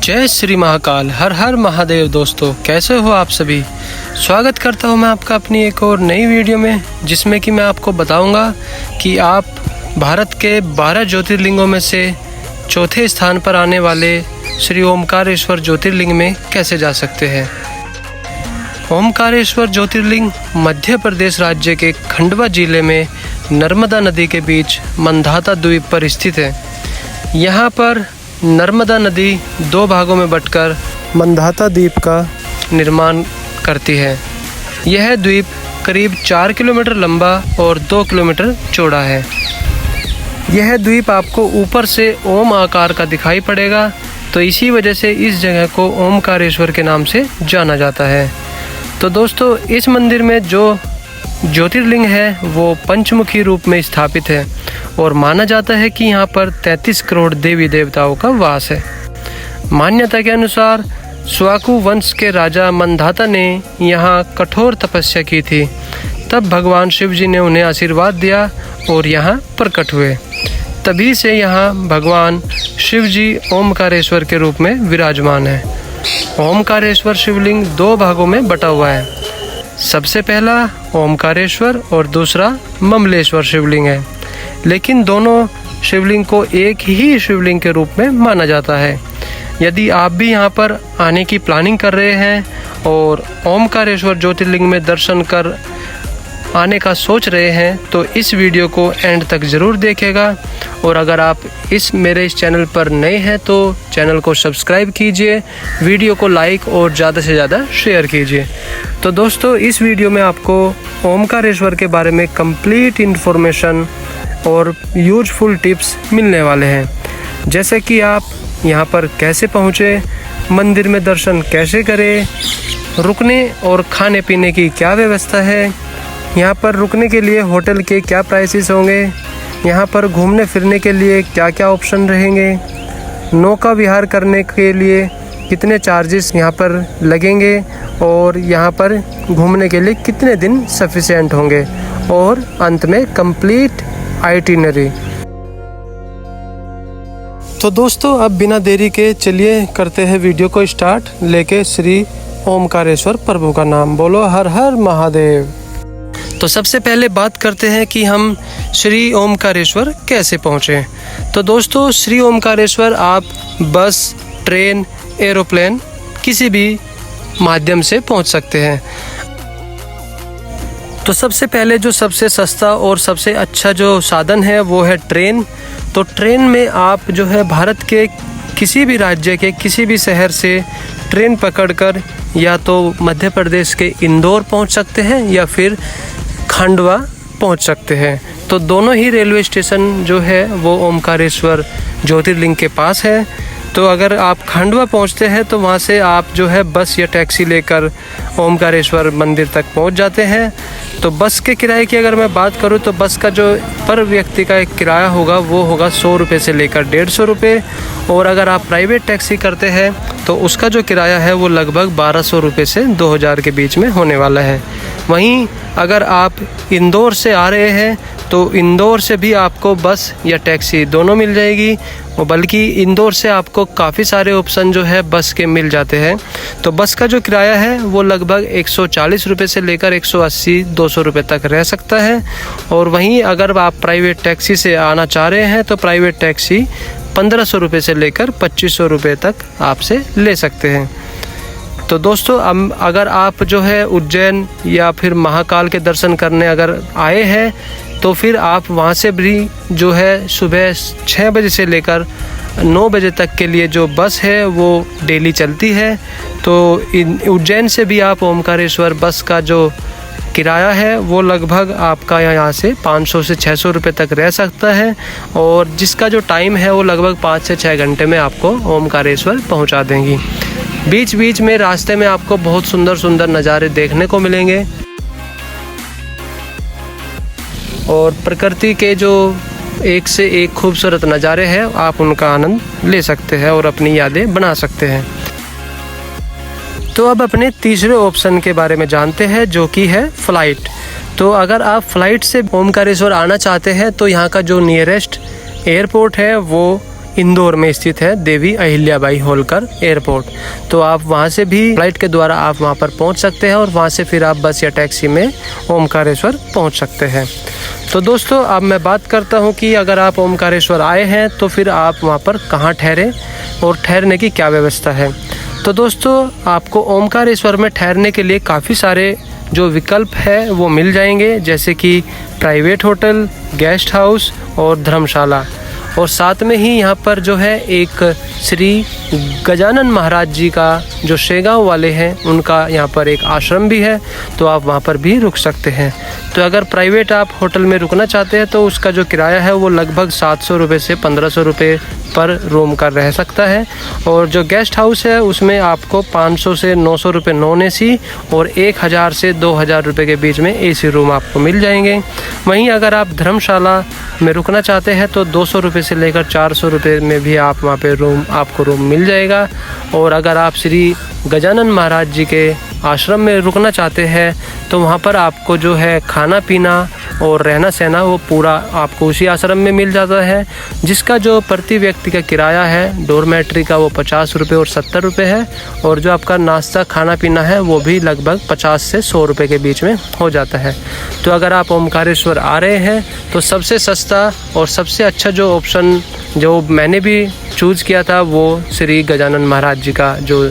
जय श्री महाकाल, हर हर महादेव। दोस्तों कैसे हो आप सभी। स्वागत करता हूं मैं आपका अपनी एक और नई वीडियो में, जिसमें कि मैं आपको बताऊंगा कि आप भारत के 12 ज्योतिर्लिंगों में से चौथे स्थान पर आने वाले श्री ओमकारेश्वर ज्योतिर्लिंग में कैसे जा सकते हैं। ओमकारेश्वर ज्योतिर्लिंग मध्य प्रदेश राज्य के खंडवा जिले में नर्मदा नदी के बीच मंधाता द्वीप पर स्थित है। यहाँ पर नर्मदा नदी 2 भागों में बंटकर मंधाता द्वीप का निर्माण करती है। यह द्वीप करीब 4 किलोमीटर लंबा और 2 किलोमीटर चौड़ा है। यह द्वीप आपको ऊपर से ओम आकार का दिखाई पड़ेगा, तो इसी वजह से इस जगह को ओमकारेश्वर के नाम से जाना जाता है। तो दोस्तों, इस मंदिर में जो ज्योतिर्लिंग है वो पंचमुखी रूप में स्थापित है और माना जाता है कि यहाँ पर 33 करोड़ देवी देवताओं का वास है। मान्यता के अनुसार स्वाकु वंश के राजा मंधाता ने यहाँ कठोर तपस्या की थी। तब भगवान शिव जी ने उन्हें आशीर्वाद दिया और यहाँ प्रकट हुए। तभी से यहाँ भगवान शिव जी ओमकारेश्वर के रूप में विराजमान है। ओमकारेश्वर शिवलिंग 2 भागों में बटा हुआ है। सबसे पहला ओमकारेश्वर और दूसरा ममलेश्वर शिवलिंग है, लेकिन दोनों शिवलिंग को एक ही शिवलिंग के रूप में माना जाता है। यदि आप भी यहाँ पर आने की प्लानिंग कर रहे हैं और ओमकारेश्वर ज्योतिर्लिंग में दर्शन कर आने का सोच रहे हैं, तो इस वीडियो को एंड तक ज़रूर देखिएगा। और अगर आप मेरे इस चैनल पर नए हैं तो चैनल को सब्सक्राइब कीजिए, वीडियो को लाइक और ज़्यादा से ज़्यादा शेयर कीजिए। तो दोस्तों, इस वीडियो में आपको ओमकारेश्वर के बारे में कंप्लीट इन्फॉर्मेशन और यूजफुल टिप्स मिलने वाले हैं, जैसे कि आप यहाँ पर कैसे पहुँचे, मंदिर में दर्शन कैसे करें, रुकने और खाने पीने की क्या व्यवस्था है, यहाँ पर रुकने के लिए होटल के क्या प्राइसेस होंगे, यहाँ पर घूमने फिरने के लिए क्या क्या ऑप्शन रहेंगे, नौका विहार करने के लिए कितने चार्जेस यहाँ पर लगेंगे और यहाँ पर घूमने के लिए कितने दिन सफिशिएंट होंगे, और अंत में कंप्लीट आइटिनरी। तो दोस्तों, अब बिना देरी के चलिए करते हैं वीडियो को स्टार्ट, लेके श्री ओमकारेश्वर प्रभु का नाम बोलो, हर हर महादेव। तो सबसे पहले बात करते हैं कि हम श्री ओमकारेश्वर कैसे पहुँचे। तो दोस्तों, श्री ओमकारेश्वर आप बस, ट्रेन, एरोप्लेन किसी भी माध्यम से पहुँच सकते हैं। तो सबसे पहले जो सबसे सस्ता और सबसे अच्छा जो साधन है वो है ट्रेन। तो ट्रेन में आप जो है भारत के किसी भी राज्य के किसी भी शहर से ट्रेन पकड़कर या तो मध्य प्रदेश के इंदौर पहुंच सकते हैं या फिर खंडवा पहुंच सकते हैं। तो दोनों ही रेलवे स्टेशन जो है वो ओमकारेश्वर ज्योतिर्लिंग के पास है। तो अगर आप खंडवा पहुंचते हैं तो वहां से आप जो है बस या टैक्सी लेकर ओमकारेश्वर मंदिर तक पहुंच जाते हैं। तो बस के किराए की अगर मैं बात करूं तो बस का जो पर व्यक्ति का एक किराया होगा वो होगा 100 रुपये से लेकर 150 रुपये, और अगर आप प्राइवेट टैक्सी करते हैं तो उसका जो किराया है वो लगभग 1200 रुपये से 2000 के बीच में होने वाला है। वहीं अगर आप इंदौर से आ रहे हैं तो इंदौर से भी आपको बस या टैक्सी दोनों मिल जाएगी, और बल्कि इंदौर से आपको काफ़ी सारे ऑप्शन जो है बस के मिल जाते हैं। तो बस का जो किराया है वो लगभग 140 रुपये से लेकर 180-200 रुपये तक रह सकता है। और वहीं अगर आप प्राइवेट टैक्सी से आना चाह रहे हैं तो प्राइवेट टैक्सी 1500 रुपये से लेकर 2500 रुपये तक आपसे ले सकते हैं। तो दोस्तों, अगर आप जो है उज्जैन या फिर महाकाल के दर्शन करने अगर आए हैं तो फिर आप वहाँ से भी जो है सुबह 6 बजे से लेकर 9 बजे तक के लिए जो बस है वो डेली चलती है। तो उज्जैन से भी आप ओमकारेश्वर बस का जो किराया है वो लगभग आपका यहाँ से 500 से 600 रुपये तक रह सकता है, और जिसका जो टाइम है वो लगभग 5 से 6 घंटे में आपको ओमकारेश्वर पहुँचा देंगी। बीच बीच में रास्ते में आपको बहुत सुंदर सुंदर नज़ारे देखने को मिलेंगे, और प्रकृति के जो एक से एक खूबसूरत नज़ारे हैं आप उनका आनंद ले सकते हैं और अपनी यादें बना सकते हैं। तो अब अपने तीसरे ऑप्शन के बारे में जानते हैं, जो कि है फ़्लाइट। तो अगर आप फ़्लाइट से ओमकारेश्वर आना चाहते हैं तो यहाँ का जो नियरेस्ट एयरपोर्ट है वो इंदौर में स्थित है देवी अहिल्याबाई होलकर एयरपोर्ट। तो आप वहाँ से भी फ्लाइट के द्वारा आप वहाँ पर पहुँच सकते हैं और वहाँ से फिर आप बस या टैक्सी में ओमकारेश्वर पहुँच सकते हैं। तो दोस्तों अब मैं बात करता हूँ कि अगर आप ओमकारेश्वर आए हैं तो फिर आप वहाँ पर कहाँ ठहरें और ठहरने की क्या व्यवस्था है। तो दोस्तों आपको ओमकारेश्वर में ठहरने के लिए काफ़ी सारे जो विकल्प है वो मिल जाएंगे, जैसे कि प्राइवेट होटल, गेस्ट हाउस और धर्मशाला। और साथ में ही यहाँ पर जो है एक श्री गजानन महाराज जी का जो शेगांव वाले हैं उनका यहाँ पर एक आश्रम भी है, तो आप वहाँ पर भी रुक सकते हैं। तो अगर प्राइवेट आप होटल में रुकना चाहते हैं तो उसका जो किराया है वो लगभग 700 रुपये से 1500 रुपये पर रूम का रह सकता है। और जो गेस्ट हाउस है उसमें आपको 500 से 900 रुपये नॉन एसी और 1000 से 2000 रुपये के बीच में एसी रूम आपको मिल जाएंगे। वहीं अगर आप धर्मशाला में रुकना चाहते हैं तो 200 रुपये से लेकर 400 रुपये में भी आप वहाँ पे आपको रूम मिल जाएगा। और अगर आप श्री गजानन महाराज जी के आश्रम में रुकना चाहते हैं तो वहाँ पर आपको जो है खाना पीना और रहना सहना वो पूरा आपको उसी आश्रम में मिल जाता है, जिसका जो प्रति व्यक्ति का किराया है डोरमेट्री का वो 50 रुपये और 70 रुपये है। और जो आपका नाश्ता खाना पीना है वो भी लगभग 50 से 100 रुपये के बीच में हो जाता है। तो अगर आप ओमकारेश्वर आ रहे हैं तो सबसे सस्ता और सबसे अच्छा जो ऑप्शन जो मैंने भी चूज़ किया था वो श्री गजानन महाराज जी का जो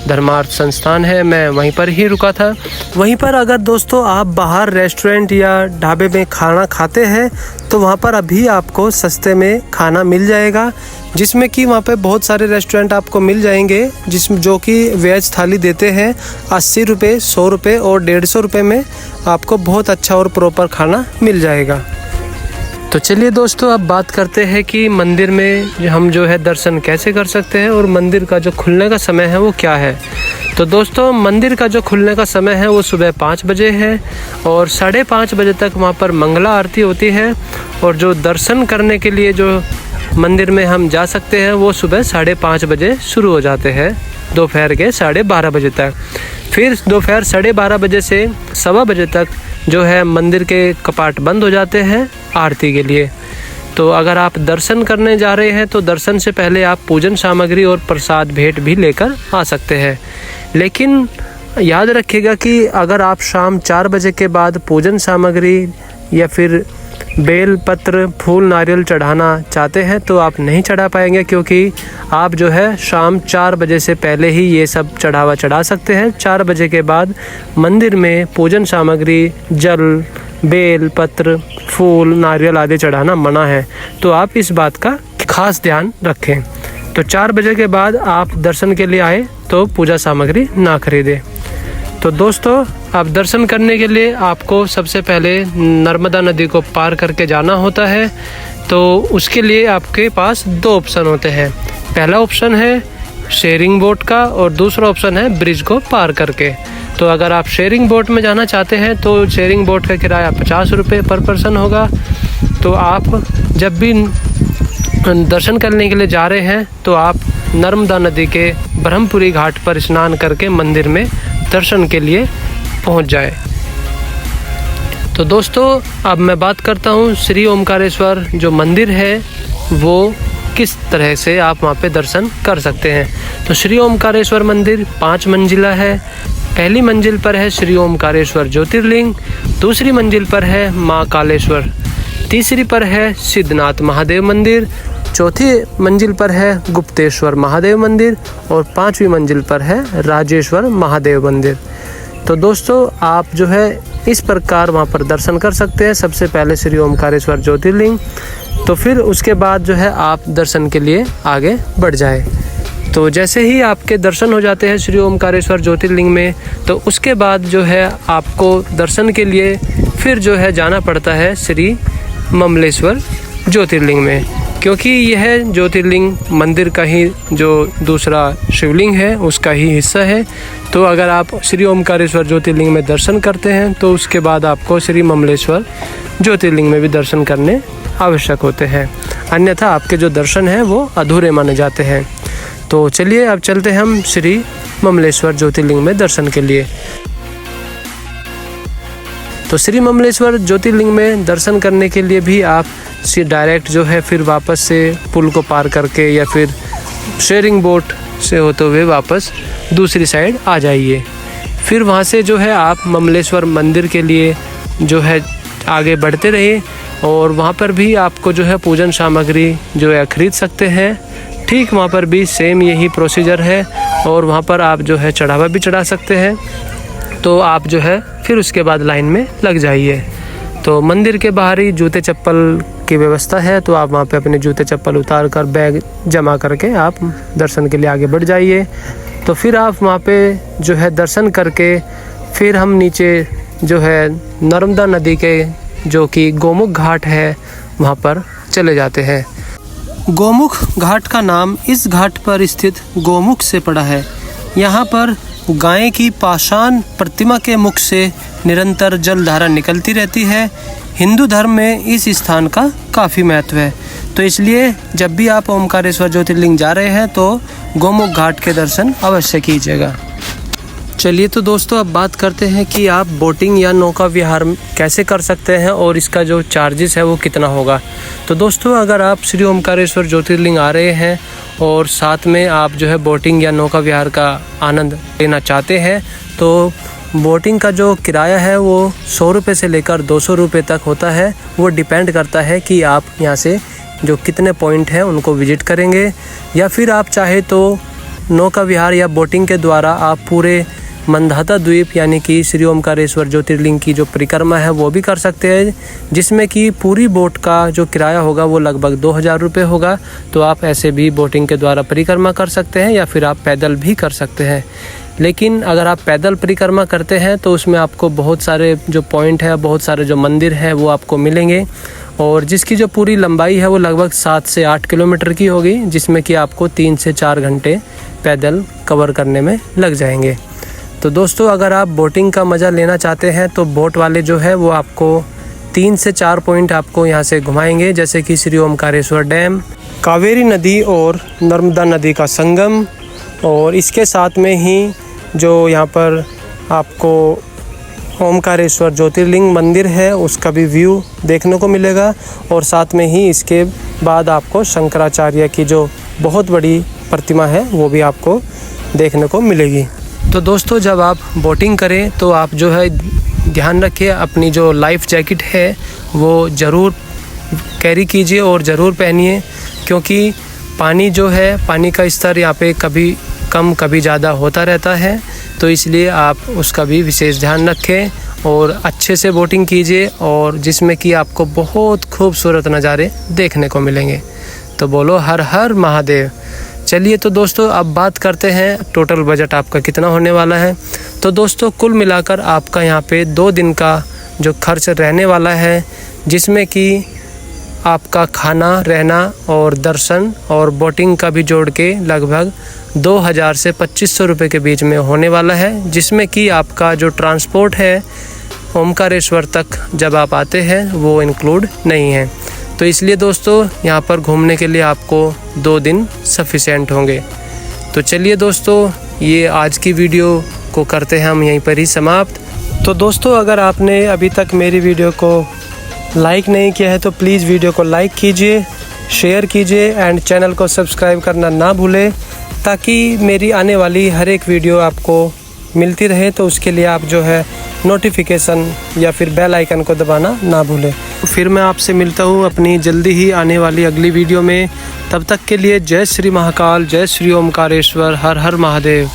धर्मार्थ संस्थान है, मैं वहीं पर ही रुका था। वहीं पर अगर दोस्तों आप बाहर रेस्टोरेंट या ढाबे में खाना खाते हैं तो वहाँ पर अभी आपको सस्ते में खाना मिल जाएगा, जिसमें कि वहाँ पे बहुत सारे रेस्टोरेंट आपको मिल जाएंगे जिसमें जो कि वेज थाली देते हैं 80 रुपये, 100 रुपये और 150 रुपये में आपको बहुत अच्छा और प्रॉपर खाना मिल जाएगा। तो चलिए दोस्तों अब बात करते हैं कि मंदिर में हम जो है दर्शन कैसे कर सकते हैं और मंदिर का जो खुलने का समय है वो क्या है। तो दोस्तों मंदिर का जो खुलने का समय है वो सुबह 5 बजे है और 5:30 बजे तक वहाँ पर मंगला आरती होती है। और जो दर्शन करने के लिए जो मंदिर में हम जा सकते हैं वो सुबह 5:30 बजे शुरू हो जाते हैं, दोपहर के 12:30 बजे तक। फिर दोपहर 12:30 बजे से 1:15 बजे तक जो है मंदिर के कपाट बंद हो जाते हैं आरती के लिए। तो अगर आप दर्शन करने जा रहे हैं तो दर्शन से पहले आप पूजन सामग्री और प्रसाद भेंट भी लेकर आ सकते हैं। लेकिन याद रखिएगा कि अगर आप शाम 4 बजे के बाद पूजन सामग्री या फिर बेल पत्र फूल नारियल चढ़ाना चाहते हैं तो आप नहीं चढ़ा पाएंगे, क्योंकि आप जो है शाम 4 बजे से पहले ही ये सब चढ़ावा चढ़ा सकते हैं। 4 बजे के बाद मंदिर में पूजन सामग्री जल बेल पत्र फूल नारियल आदि चढ़ाना मना है, तो आप इस बात का खास ध्यान रखें। तो 4 बजे के बाद आप दर्शन के लिए आए तो पूजा सामग्री ना खरीदें। तो दोस्तों अब दर्शन करने के लिए आपको सबसे पहले नर्मदा नदी को पार करके जाना होता है। तो उसके लिए आपके पास 2 ऑप्शन होते हैं। पहला ऑप्शन है शेयरिंग बोट का और दूसरा ऑप्शन है ब्रिज को पार करके। तो अगर आप शेयरिंग बोट में जाना चाहते हैं तो शेयरिंग बोट का किराया 50 रुपये पर पर्सन होगा। तो आप जब भी दर्शन करने के लिए जा रहे हैं तो आप नर्मदा नदी के ब्रह्मपुरी घाट पर स्नान करके मंदिर में दर्शन के लिए पहुंच जाए। तो दोस्तों अब मैं बात करता हूं श्री ओमकारेश्वर जो मंदिर है वो किस तरह से आप वहां पे दर्शन कर सकते हैं। तो श्री ओमकारेश्वर मंदिर 5 मंजिला है। पहली मंजिल पर है श्री ओमकारेश्वर ज्योतिर्लिंग, दूसरी मंजिल पर है माँ कालेश्वर, तीसरी पर है सिद्धनाथ महादेव मंदिर, चौथी मंजिल पर है गुप्तेश्वर महादेव मंदिर और 5वीं मंजिल पर है राजेश्वर महादेव मंदिर। तो दोस्तों आप जो है इस प्रकार वहाँ पर दर्शन कर सकते हैं। सबसे पहले श्री ओमकारेश्वर ज्योतिर्लिंग, तो फिर उसके बाद जो है आप दर्शन के लिए आगे बढ़ जाए। तो जैसे ही आपके दर्शन हो जाते हैं श्री ओमकारेश्वर ज्योतिर्लिंग में, तो उसके बाद जो है आपको दर्शन के लिए फिर जो है जाना पड़ता है श्री ममलेश्वर ज्योतिर्लिंग में, क्योंकि यह ज्योतिर्लिंग मंदिर का ही जो दूसरा शिवलिंग है उसका ही हिस्सा है। तो अगर आप श्री ओमकारेश्वर ज्योतिर्लिंग में दर्शन करते हैं तो उसके बाद आपको श्री ममलेश्वर ज्योतिर्लिंग में भी दर्शन करने आवश्यक होते हैं, अन्यथा आपके जो दर्शन हैं वो अधूरे माने जाते हैं। तो चलिए अब चलते हैं हम श्री ममलेश्वर ज्योतिर्लिंग में दर्शन के लिए। तो श्री ममलेश्वर ज्योतिर्लिंग में दर्शन करने के लिए भी आप डायरेक्ट जो है फिर वापस से पुल को पार करके या फिर शेयरिंग बोट से होते हुए वापस दूसरी साइड आ जाइए। फिर वहाँ से जो है आप ममलेश्वर मंदिर के लिए जो है आगे बढ़ते रहिए और वहाँ पर भी आपको जो है पूजन सामग्री जो है खरीद सकते हैं। ठीक वहाँ पर भी सेम यही प्रोसीजर है और वहाँ पर आप जो है चढ़ावा भी चढ़ा सकते हैं। तो आप जो है फिर उसके बाद लाइन में लग जाइए। तो मंदिर के बाहर ही जूते चप्पल की व्यवस्था है, तो आप वहाँ पे अपने जूते चप्पल उतार कर बैग जमा करके आप दर्शन के लिए आगे बढ़ जाइए। तो फिर आप वहाँ पे जो है दर्शन करके फिर हम नीचे जो है नर्मदा नदी के जो कि गोमुख घाट है वहाँ पर चले जाते हैं। गोमुख घाट का नाम इस घाट पर स्थित गोमुख से पड़ा है। यहाँ पर गाय की पाषाण प्रतिमा के मुख से निरंतर जलधारा निकलती रहती है। हिंदू धर्म में इस स्थान का काफ़ी महत्व है, तो इसलिए जब भी आप ओमकारेश्वर ज्योतिर्लिंग जा रहे हैं तो गोमुख घाट के दर्शन अवश्य कीजिएगा। चलिए तो दोस्तों अब बात करते हैं कि आप बोटिंग या नौका विहार कैसे कर सकते हैं और इसका जो चार्जेस है वो कितना होगा। तो दोस्तों अगर आप श्री ओमकारेश्वर ज्योतिर्लिंग आ रहे हैं और साथ में आप जो है बोटिंग या नौका विहार का आनंद लेना चाहते हैं तो बोटिंग का जो किराया है वो 100 रुपये से लेकर 200 रुपये तक होता है। वो डिपेंड करता है कि आप यहाँ से जो कितने पॉइंट हैं उनको विजिट करेंगे, या फिर आप चाहे तो नौका विहार या बोटिंग के द्वारा आप पूरे मंधाता द्वीप यानी कि श्री ओमकारेश्वर ज्योतिर्लिंग की जो परिक्रमा है वो भी कर सकते हैं, जिसमें कि पूरी बोट का जो किराया होगा वो लगभग 2000 रुपये होगा। तो आप ऐसे भी बोटिंग के द्वारा परिक्रमा कर सकते हैं या फिर आप पैदल भी कर सकते हैं। लेकिन अगर आप पैदल परिक्रमा करते हैं तो उसमें आपको बहुत सारे जो पॉइंट है, बहुत सारे जो मंदिर है वो आपको मिलेंगे और जिसकी जो पूरी लंबाई है वो लगभग 7 से 8 किलोमीटर की होगी, जिसमें कि आपको 3 से 4 घंटे पैदल कवर करने में लग जाएंगे। तो दोस्तों अगर आप बोटिंग का मज़ा लेना चाहते हैं तो बोट वाले जो है वो आपको 3 से 4 पॉइंट आपको यहाँ से घुमाएंगे, जैसे कि श्री ओमकारेश्वर डैम, कावेरी नदी और नर्मदा नदी का संगम, और इसके साथ में ही जो यहाँ पर आपको ओमकारेश्वर ज्योतिर्लिंग मंदिर है उसका भी व्यू देखने को मिलेगा, और साथ में ही इसके बाद आपको शंकराचार्य की जो बहुत बड़ी प्रतिमा है वो भी आपको देखने को मिलेगी। तो दोस्तों जब आप बोटिंग करें तो आप जो है ध्यान रखिए अपनी जो लाइफ जैकेट है वो ज़रूर कैरी कीजिए और ज़रूर पहनिए, क्योंकि पानी जो है, पानी का स्तर यहाँ पे कभी कम कभी ज़्यादा होता रहता है, तो इसलिए आप उसका भी विशेष ध्यान रखें और अच्छे से बोटिंग कीजिए, और जिसमें कि आपको बहुत खूबसूरत नज़ारे देखने को मिलेंगे। तो बोलो हर हर महादेव। चलिए तो दोस्तों अब बात करते हैं टोटल बजट आपका कितना होने वाला है। तो दोस्तों कुल मिलाकर आपका यहाँ पे 2 दिन का जो खर्च रहने वाला है, जिसमें कि आपका खाना, रहना और दर्शन और बोटिंग का भी जोड़ के लगभग 2000 से 2500 रुपये के बीच में होने वाला है, जिसमें कि आपका जो ट्रांसपोर्ट है ओमकारेश्वर तक जब आप आते हैं वो इंक्लूड नहीं है। तो इसलिए दोस्तों यहाँ पर घूमने के लिए आपको 2 दिन सफिशेंट होंगे। तो चलिए दोस्तों ये आज की वीडियो को करते हैं हम यहीं पर ही समाप्त। तो दोस्तों अगर आपने अभी तक मेरी वीडियो को लाइक नहीं किया है तो प्लीज़ वीडियो को लाइक कीजिए, शेयर कीजिए एंड चैनल को सब्सक्राइब करना ना भूलें, ताकि मेरी आने वाली हर एक वीडियो आपको मिलती रहे। तो उसके लिए आप जो है नोटिफिकेशन या फिर बेल आइकन को दबाना ना भूलें। फिर मैं आपसे मिलता हूँ अपनी जल्दी ही आने वाली अगली वीडियो में। तब तक के लिए जय श्री महाकाल, जय श्री ओमकारेश्वर, हर हर महादेव।